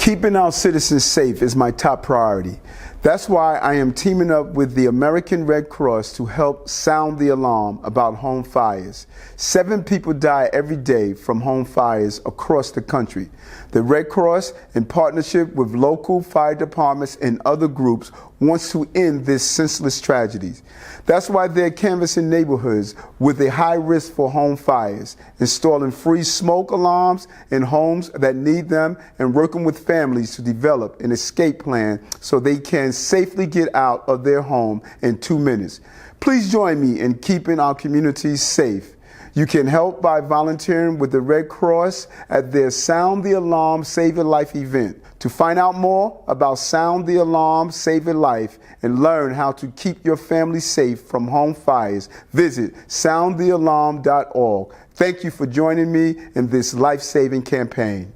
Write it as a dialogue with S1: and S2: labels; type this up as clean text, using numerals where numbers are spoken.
S1: Keeping our citizens safe is my top priority. That's why I am teaming up with the American Red Cross to help sound the alarm about home fires. 7 people die every day from home fires across the country. The Red Cross, in partnership with local fire departments and other groups, wants to end this senseless tragedy. That's why they're canvassing neighborhoods with a high risk for home fires, installing free smoke alarms in homes that need them, and working with families to develop an escape plan so they can safely get out of their home in 2 minutes. Please join me in keeping our communities safe. You can help by volunteering with the Red Cross at their Sound the Alarm Save a Life event. To find out more about Sound the Alarm Save a Life and learn how to keep your family safe from home fires, visit soundthealarm.org. Thank you for joining me in this life-saving campaign.